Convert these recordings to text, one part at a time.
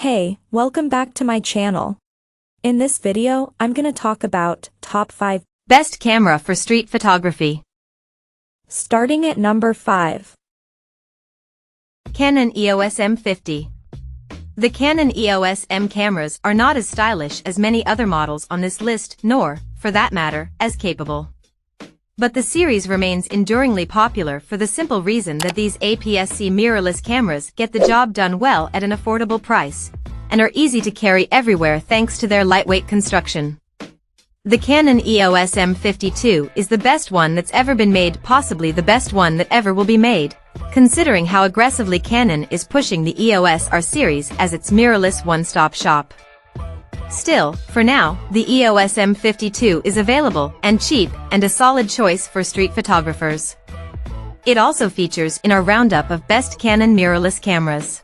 Hey, welcome back to my channel. In this video, I'm gonna talk about top 5 best camera for street photography. Starting at number 5. Canon EOS M50. The Canon EOS M cameras are not as stylish as many other models on this list, nor, for that matter, as capable. But the series remains enduringly popular for the simple reason that these APS-C mirrorless cameras get the job done well at an affordable price, and are easy to carry everywhere thanks to their lightweight construction. The Canon EOS M52 is the best one that's ever been made, possibly the best one that ever will be made, considering how aggressively Canon is pushing the EOS R series as its mirrorless one-stop shop. Still, for now, the EOS M52 is available and cheap and a solid choice for street photographers. It also features in our roundup of best Canon mirrorless cameras.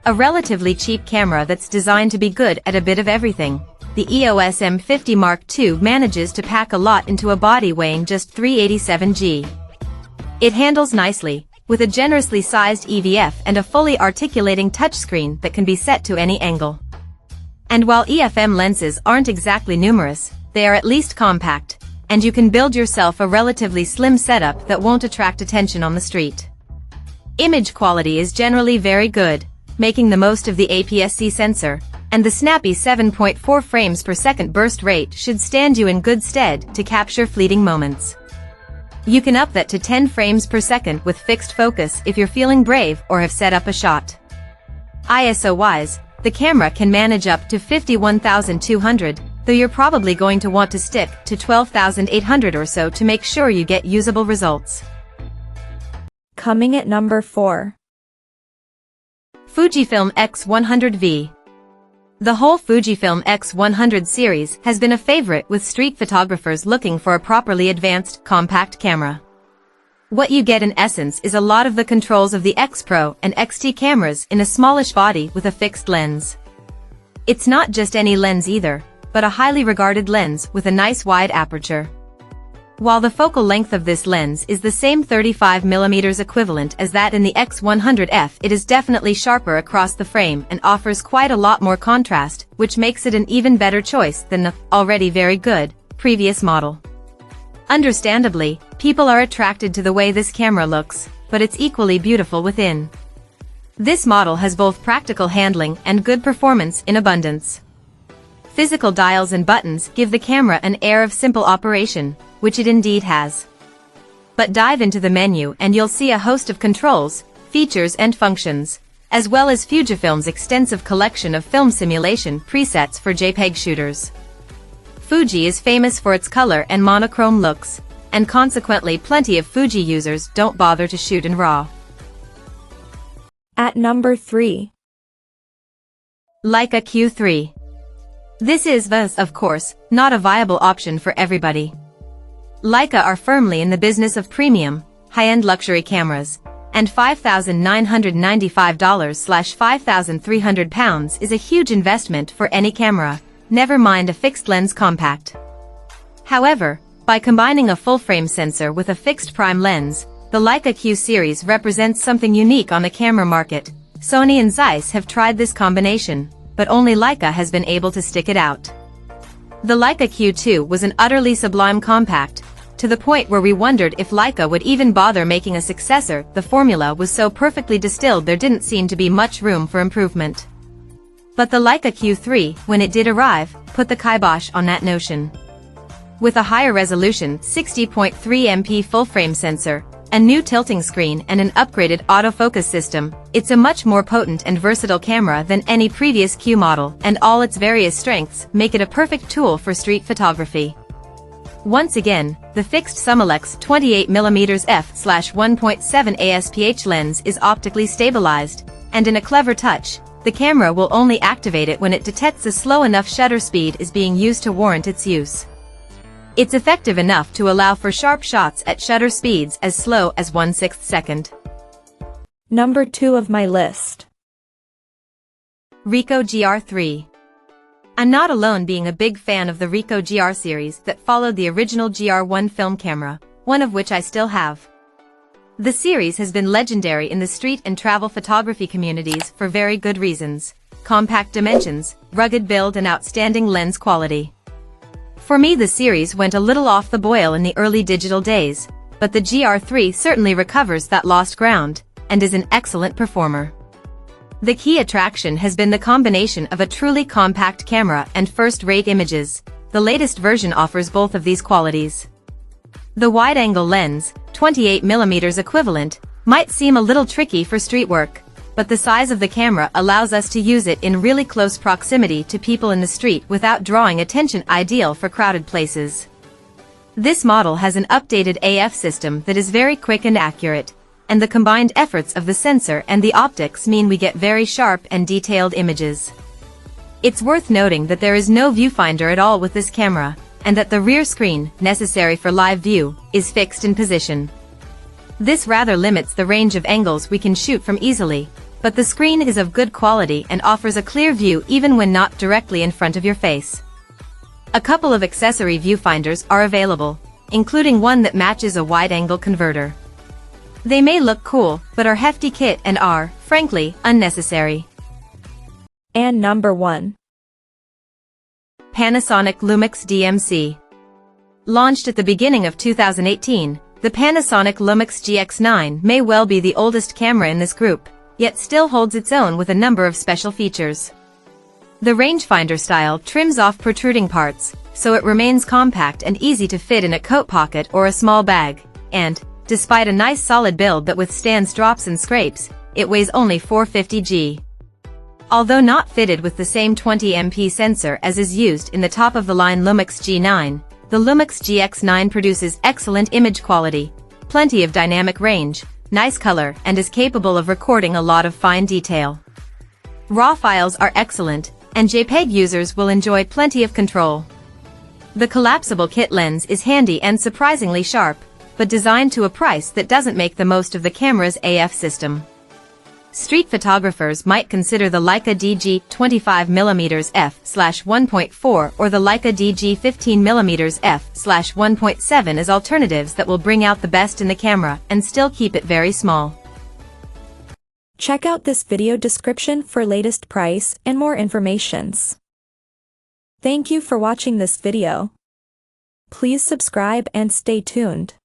A relatively cheap camera that's designed to be good at a bit of everything. The EOS M50 Mark II manages to pack a lot into a body weighing just 387 g. It handles nicely, with a generously sized EVF and a fully articulating touchscreen that can be set to any angle. And while EFM lenses aren't exactly numerous, they are at least compact, and you can build yourself a relatively slim setup that won't attract attention on the street. Image quality is generally very good, making the most of the APS-C sensor, and the snappy 7.4 frames per second burst rate should stand you in good stead to capture fleeting moments. You can up that to 10 frames per second with fixed focus if you're feeling brave or have set up a shot. ISO-wise, the camera can manage up to 51,200, though you're probably going to want to stick to 12,800 or so to make sure you get usable results. Coming at number 4. Fujifilm X100V. The whole Fujifilm X100 series has been a favorite with street photographers looking for a properly advanced, compact camera. What you get in essence is a lot of the controls of the X Pro and XT cameras in a smallish body with a fixed lens. It's not just any lens either, but a highly regarded lens with a nice wide aperture. While the focal length of this lens is the same 35mm equivalent as that in the X100F, it is definitely sharper across the frame and offers quite a lot more contrast, which makes it an even better choice than the already very good previous model. Understandably, people are attracted to the way this camera looks, but it's equally beautiful within. This model has both practical handling and good performance in abundance. Physical dials and buttons give the camera an air of simple operation, which it indeed has. But dive into the menu and you'll see a host of controls, features and functions, as well as Fujifilm's extensive collection of film simulation presets for JPEG shooters. Fuji is famous for its color and monochrome looks, and consequently plenty of Fuji users don't bother to shoot in RAW. At number 3. Leica Q3. This is thus, of course, not a viable option for everybody. Leica are firmly in the business of premium, high-end luxury cameras, and $5,995/£5,300 is a huge investment for any camera, never mind a fixed-lens compact. However, by combining a full-frame sensor with a fixed prime lens, the Leica Q series represents something unique on the camera market. Sony and Zeiss have tried this combination, but only Leica has been able to stick it out. The Leica Q2 was an utterly sublime compact, to the point where we wondered if Leica would even bother making a successor. The formula was so perfectly distilled there didn't seem to be much room for improvement. But the Leica Q3, when it did arrive, put the kibosh on that notion. With a higher resolution 60.3MP full-frame sensor, a new tilting screen and an upgraded autofocus system, it's a much more potent and versatile camera than any previous Q model, and all its various strengths make it a perfect tool for street photography. Once again, the fixed Summalex 28mm f/1.7 ASPH lens is optically stabilized, and in a clever touch, the camera will only activate it when it detects a slow enough shutter speed is being used to warrant its use. It's effective enough to allow for sharp shots at shutter speeds as slow as 1/6 second. Number 2 of my list. Ricoh GR III. I'm not alone being a big fan of the Ricoh GR series that followed the original GR1 film camera, one of which I still have. The series has been legendary in the street and travel photography communities for very good reasons. compact dimensions, rugged build and outstanding lens quality. For me the series went a little off the boil in the early digital days, but the GR3 certainly recovers that lost ground, and is an excellent performer. The key attraction has been the combination of a truly compact camera and first-rate images. The latest version offers both of these qualities. The wide-angle lens, 28mm equivalent, might seem a little tricky for street work, but the size of the camera allows us to use it in really close proximity to people in the street without drawing attention, ideal for crowded places. This model has an updated AF system that is very quick and accurate, and the combined efforts of the sensor and the optics mean we get very sharp and detailed images. It's worth noting that there is no viewfinder at all with this camera, and that the rear screen, necessary for live view, is fixed in position. This rather limits the range of angles we can shoot from easily, but the screen is of good quality and offers a clear view even when not directly in front of your face. A couple of accessory viewfinders are available, including one that matches a wide-angle converter. They may look cool, but are hefty kit and are, frankly, unnecessary. And number 1. Panasonic Lumix DMC. Launched at the beginning of 2018, the Panasonic Lumix GX9 may well be the oldest camera in this group, yet still holds its own with a number of special features. The rangefinder style trims off protruding parts, so it remains compact and easy to fit in a coat pocket or a small bag, and, despite a nice solid build that withstands drops and scrapes, it weighs only 450 g. Although not fitted with the same 20MP sensor as is used in the top-of-the-line Lumix G9, the Lumix GX9 produces excellent image quality, plenty of dynamic range, nice color, and is capable of recording a lot of fine detail. RAW files are excellent, and JPEG users will enjoy plenty of control. The collapsible kit lens is handy and surprisingly sharp, but designed to a price that doesn't make the most of the camera's AF system. Street photographers might consider the Leica DG 25mm f/1.4 or the Leica DG 15mm f/1.7 as alternatives that will bring out the best in the camera and still keep it very small. Check out this video description for latest price and more informations. Thank you for watching this video. Please subscribe and stay tuned.